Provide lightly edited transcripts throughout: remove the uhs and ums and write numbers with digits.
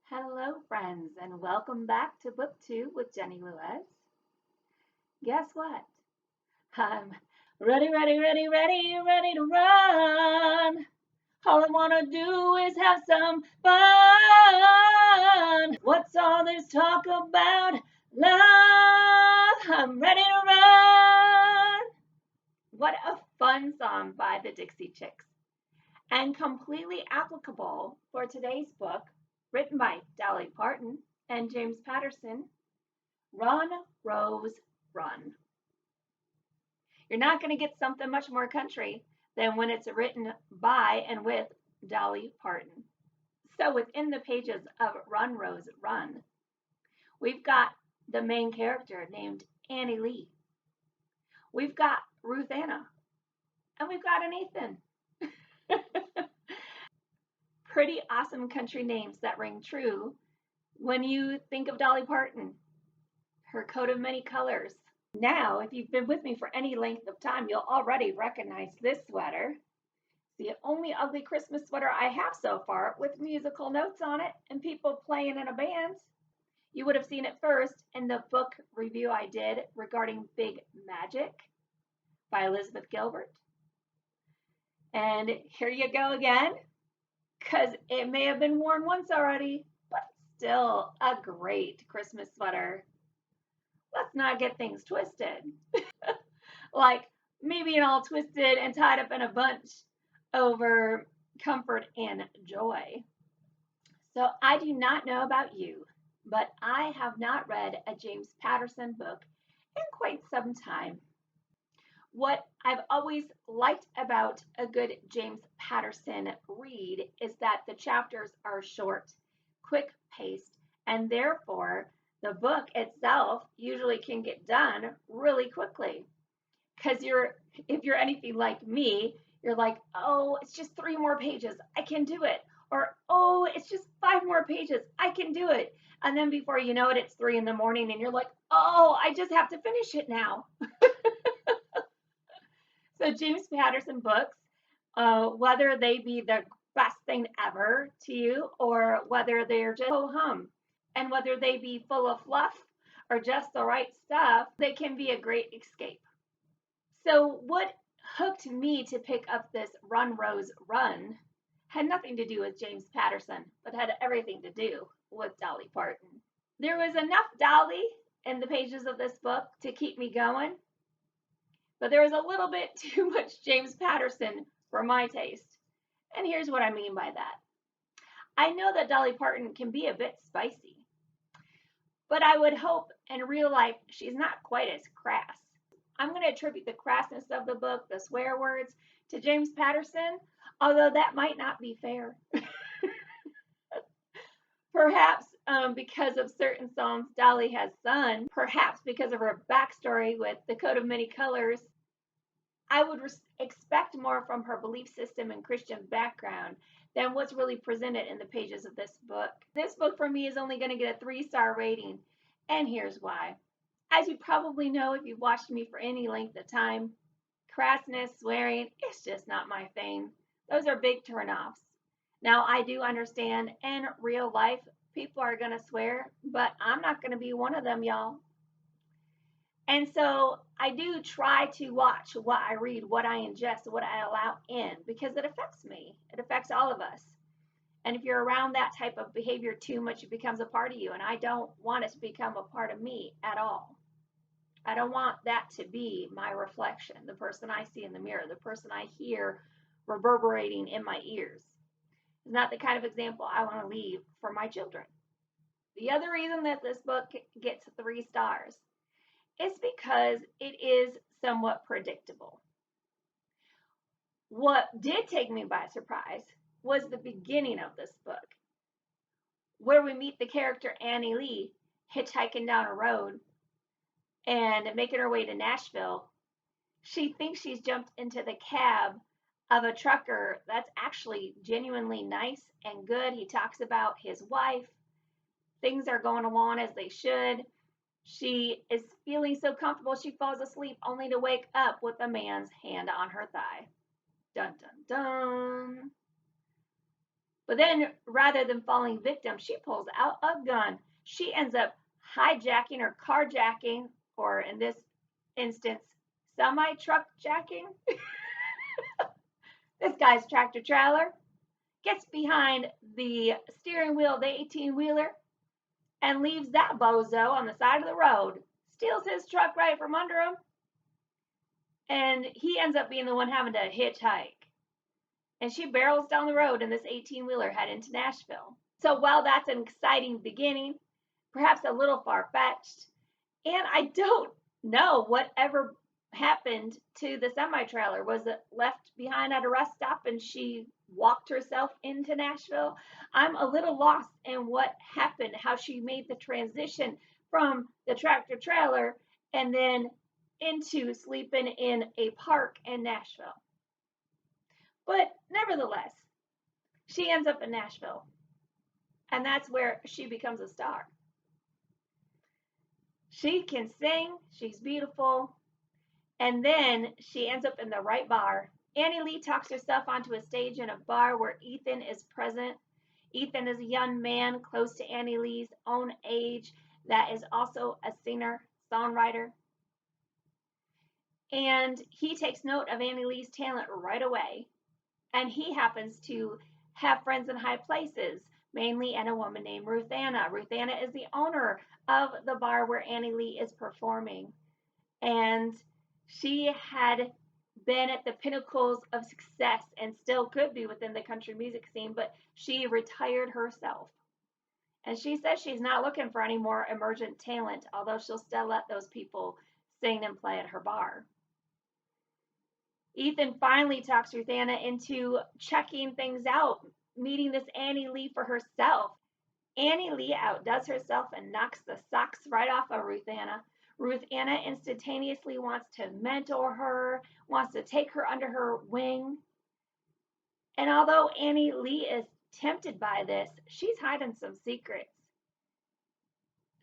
Hello, friends, and welcome back to Book 2 with Jenny Lewis. Guess what? I'm ready to run. All I want to do is have some fun. What's all this talk about love? I'm ready to run. What a fun song by the Dixie Chicks, and completely applicable for today's book, written by Dolly Parton and James Patterson. Run, Rose, Run. You're not going to get something much more country than when it's written by and with Dolly Parton. So within the pages of Run, Rose, Run, we've got the main character named Annie Lee. We've got Ruth Anna. And we've got an Ethan. Pretty awesome country names that ring true when you think of Dolly Parton, her coat of many colors. Now, if you've been with me for any length of time, you'll already recognize this sweater. The only ugly Christmas sweater I have so far, with musical notes on it and people playing in a band. You would have seen it first in the book review I did regarding Big Magic by Elizabeth Gilbert. And here you go again, because it may have been worn once already, but still a great Christmas sweater. Let's not get things twisted. Like maybe all twisted and tied up in a bunch over comfort and joy. So I do not know about you, but I have not read a James Patterson book in quite some time. What I've always liked about a good James Patterson read is that the chapters are short, quick paced, and therefore the book itself usually can get done really quickly. Because if you're anything like me, you're like, oh, it's just 3 more pages, I can do it. Or, oh, it's just 5 more pages, I can do it. And then before you know it, it's 3 in the morning and you're like, oh, I just have to finish it now. So James Patterson books, whether they be the best thing ever to you or whether they're just ho-hum, and whether they be full of fluff or just the right stuff, they can be a great escape. So what hooked me to pick up this Run, Rose, Run had nothing to do with James Patterson, but had everything to do with Dolly Parton. There was enough Dolly in the pages of this book to keep me going, but there was a little bit too much James Patterson for my taste. And here's what I mean by that. I know that Dolly Parton can be a bit spicy, but I would hope in real life she's not quite as crass. I'm going to attribute the crassness of the book, the swear words, to James Patterson, although that might not be fair. Perhaps because of certain songs Dolly has sung, perhaps because of her backstory with the coat of many colors, I would expect more from her belief system and Christian background than what's really presented in the pages of this book. This book for me is only going to get a 3-star rating, and here's why. As you probably know if you've watched me for any length of time, crassness, swearing, it's just not my thing. Those are big turnoffs. Now, I do understand in real life, people are going to swear, but I'm not going to be one of them, y'all. And so I do try to watch what I read, what I ingest, what I allow in, because it affects me. It affects all of us. And if you're around that type of behavior too much, it becomes a part of you. And I don't want it to become a part of me at all. I don't want that to be my reflection, the person I see in the mirror, the person I hear reverberating in my ears. It's not the kind of example I want to leave for my children. The other reason that this book gets 3 stars is because it is somewhat predictable. What did take me by surprise was the beginning of this book, where we meet the character Annie Lee hitchhiking down a road and making her way to Nashville. She thinks she's jumped into the cab of a trucker that's actually genuinely nice and good. He talks about his wife. Things are going along as they should. She is feeling so comfortable she falls asleep only to wake up with a man's hand on her thigh. Dun, dun, dun. But then rather than falling victim, she pulls out a gun. She ends up hijacking or carjacking, or in this instance, semi truck jacking this guy's tractor trailer, gets behind the steering wheel of the 18-wheeler and leaves that bozo on the side of the road, steals his truck right from under him, and he ends up being the one having to hitchhike. And she barrels down the road in this 18-wheeler heading to Nashville. So while that's an exciting beginning, perhaps a little far-fetched, and I don't know whatever happened to the semi-trailer. Was it left behind at a rest stop and she walked herself into Nashville? I'm a little lost in what happened, how she made the transition from the tractor trailer and then into sleeping in a park in Nashville. But nevertheless, she ends up in Nashville, and that's where she becomes a star. She can sing, she's beautiful, and then she ends up in the right bar. Annie Lee talks herself onto a stage in a bar where Ethan is present. Ethan is a young man close to Annie Lee's own age that is also a singer, songwriter. And he takes note of Annie Lee's talent right away. And he happens to have friends in high places, mainly in a woman named Ruth Anna. Ruth Anna is the owner of the bar where Annie Lee is performing. And she had been at the pinnacles of success and still could be within the country music scene, but she retired herself. And she says she's not looking for any more emergent talent, although she'll still let those people sing and play at her bar. Ethan finally talks Ruth Anna into checking things out, meeting this Annie Lee for herself. Annie Lee outdoes herself and knocks the socks right off of Ruth Anna. Ruth Anna instantaneously wants to mentor her, wants to take her under her wing. And although Annie Lee is tempted by this, she's hiding some secrets.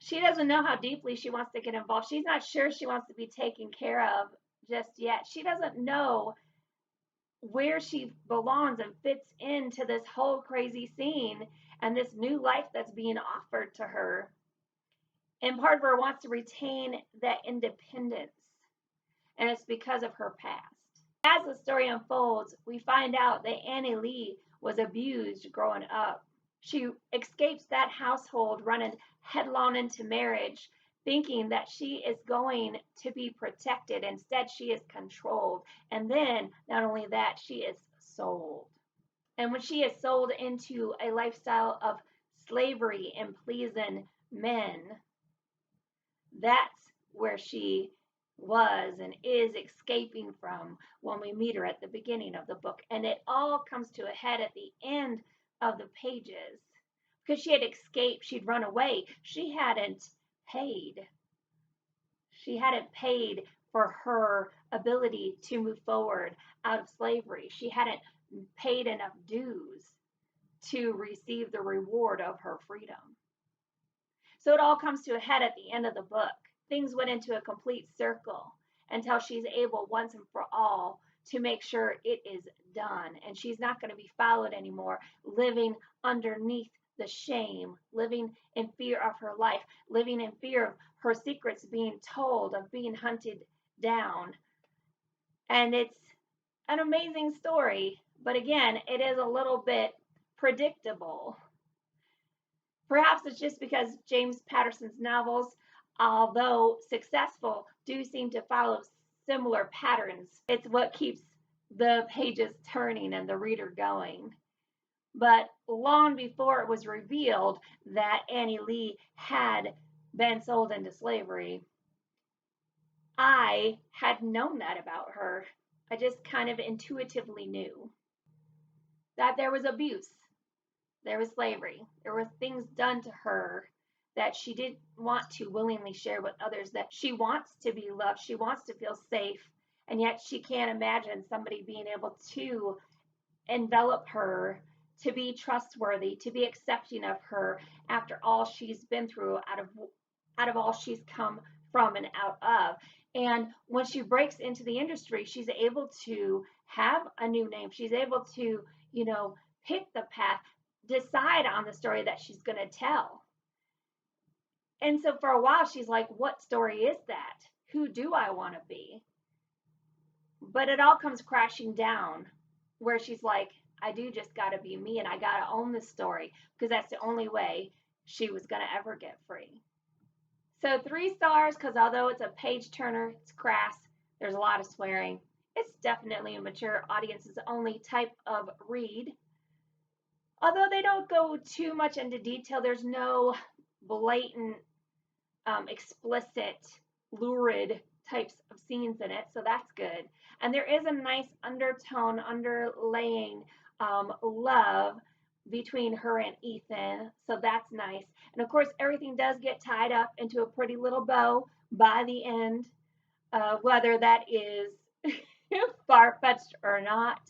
She doesn't know how deeply she wants to get involved. She's not sure she wants to be taken care of just yet. She doesn't know where she belongs and fits into this whole crazy scene and this new life that's being offered to her. And part of her wants to retain that independence, and it's because of her past. As the story unfolds, we find out that Annie Lee was abused growing up. She escapes that household, running headlong into marriage, thinking that she is going to be protected. Instead, she is controlled. And then, not only that, she is sold. And when she is sold into a lifestyle of slavery and pleasing men, that's where she was and is escaping from when we meet her at the beginning of the book. And it all comes to a head at the end of the pages. Because she had escaped, she'd run away. She hadn't paid. She hadn't paid for her ability to move forward out of slavery. She hadn't paid enough dues to receive the reward of her freedom. So it all comes to a head at the end of the book. Things went into a complete circle until she's able once and for all to make sure it is done. And she's not going to be followed anymore, living underneath the shame, living in fear of her life, living in fear of her secrets being told, of being hunted down. And it's an amazing story, but again, it is a little bit predictable. Perhaps it's just because James Patterson's novels, although successful, do seem to follow similar patterns. It's what keeps the pages turning and the reader going. But long before it was revealed that Annie Lee had been sold into slavery, I had known that about her. I just kind of intuitively knew that there was abuse, there was slavery, there were things done to her that she didn't want to willingly share with others, that she wants to be loved, she wants to feel safe, and yet she can't imagine somebody being able to envelop her, to be trustworthy, to be accepting of her after all she's been through, out of all she's come from and out of. And when she breaks into the industry, she's able to have a new name. She's able to, pick the path, decide on the story that she's going to tell. And so for a while, she's like, what story is that? Who do I want to be? But it all comes crashing down where she's like, I do just got to be me, and I got to own this story, because that's the only way she was going to ever get free. So 3 stars, because although it's a page turner, it's crass, there's a lot of swearing. It's definitely a mature audiences only type of read. Although they don't go too much into detail, there's no blatant, explicit, lurid types of scenes in it, so that's good. And there is a nice undertone, underlaying love between her and Ethan, so that's nice. And of course, everything does get tied up into a pretty little bow by the end, whether that is far-fetched or not.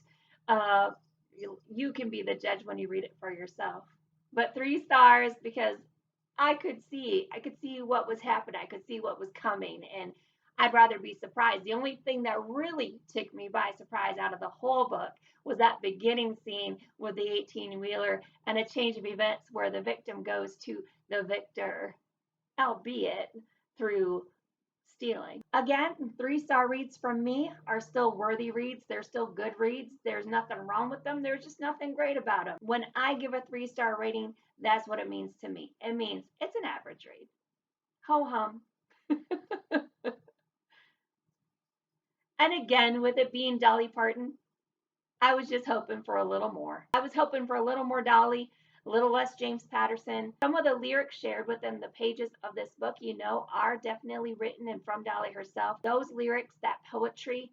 You can be the judge when you read it for yourself. But 3 stars, because I could see what was happening. I could see what was coming, and I'd rather be surprised. The only thing that really took me by surprise out of the whole book was that beginning scene with the 18-wheeler and a change of events where the victim goes to the victor, albeit through stealing. Again, 3-star reads from me are still worthy reads. They're still good reads. There's nothing wrong with them. There's just nothing great about them. When I give a 3-star rating, that's what it means to me. It means it's an average read. Ho hum. And again, with it being Dolly Parton, I was just hoping for a little more. I was hoping for a little more Dolly, a little less James Patterson. Some of the lyrics shared within the pages of this book, are definitely written and from Dolly herself. Those lyrics, that poetry,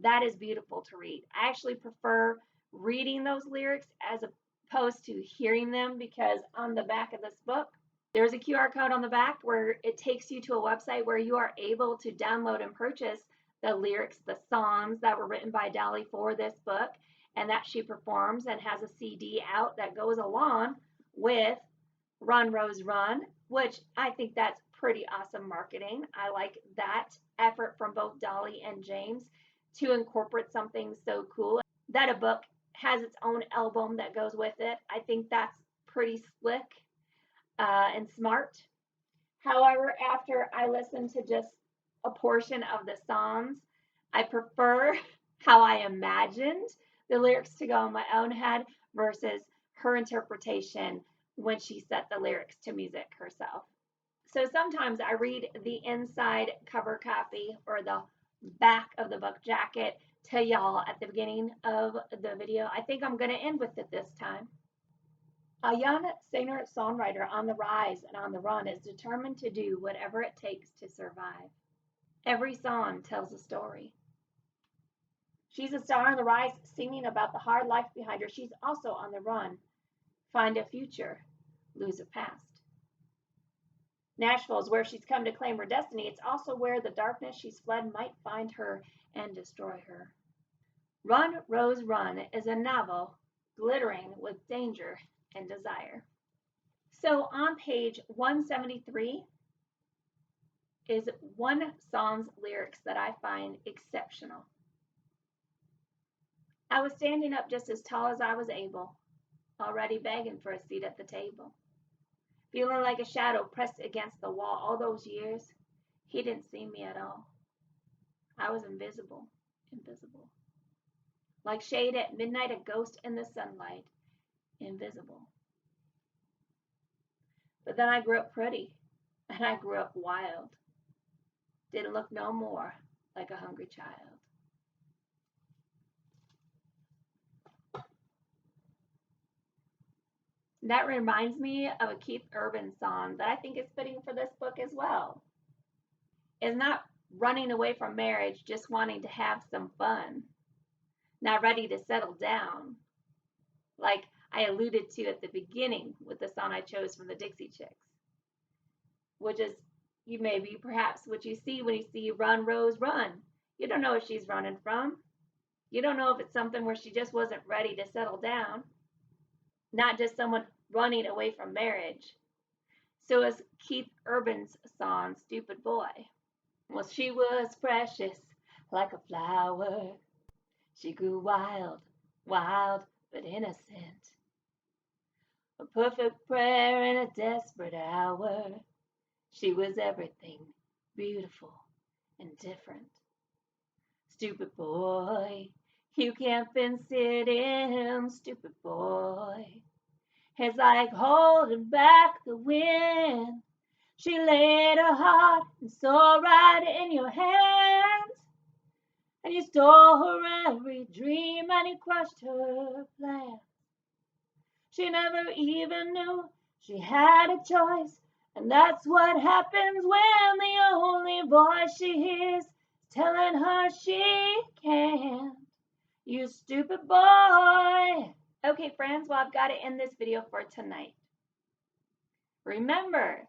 that is beautiful to read. I actually prefer reading those lyrics as opposed to hearing them, because on the back of this book, there's a QR code on the back where it takes you to a website where you are able to download and purchase the lyrics, the songs that were written by Dolly for this book, and that she performs, and has a CD out that goes along with Run, Rose, Run, which I think that's pretty awesome marketing. I like that effort from both Dolly and James to incorporate something so cool. That a book has its own album that goes with it. I think that's pretty slick and smart. However, after I listened to just a portion of the songs, I prefer how I imagined the lyrics to go in my own head versus her interpretation when she set the lyrics to music herself. So sometimes I read the inside cover copy or the back of the book jacket to y'all at the beginning of the video. I think I'm going to end with it this time. A young singer-songwriter on the rise and on the run is determined to do whatever it takes to survive. Every song tells a story. She's a star on the rise, singing about the hard life behind her. She's also on the run. Find a future, lose a past. Nashville is where she's come to claim her destiny. It's also where the darkness she's fled might find her and destroy her. Run, Rose, Run is a novel glittering with danger and desire. So on page 173 is one song's lyrics that I find exceptional. I was standing up just as tall as I was able, already begging for a seat at the table. Feeling like a shadow pressed against the wall all those years, he didn't see me at all. I was invisible. Like shade at midnight, a ghost in the sunlight, invisible. But then I grew up pretty, and I grew up wild. Didn't look no more like a hungry child. That reminds me of a Keith Urban song that I think is fitting for this book as well. It's not running away from marriage, just wanting to have some fun. Not ready to settle down, like I alluded to at the beginning with the song I chose from the Dixie Chicks, which is perhaps what you see when you see Run, Rose, Run. You don't know what she's running from. You don't know if it's something where she just wasn't ready to settle down, not just someone running away from marriage. So as Keith Urban's song, Stupid Boy. Well, she was precious like a flower. She grew wild, wild but innocent. A perfect prayer in a desperate hour. She was everything, beautiful and different. Stupid boy, you can't fence it in, stupid boy. It's like holding back the wind. She laid her heart and soul right in your hands. And you stole her every dream and you crushed her plans. She never even knew she had a choice. And that's what happens when the only voice she hears is telling her she can't. You stupid boy. Okay, friends, well, I've got to end this video for tonight. Remember,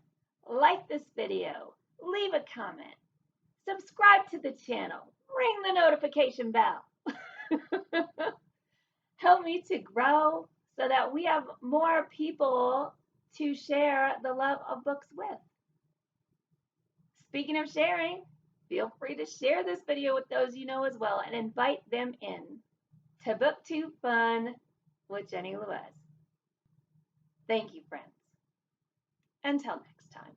like this video, leave a comment, subscribe to the channel, ring the notification bell. Help me to grow so that we have more people to share the love of books with. Speaking of sharing, feel free to share this video with those you know as well and invite them in to BookTube Fun with Jenny Louise. Thank you, friends. Until next time.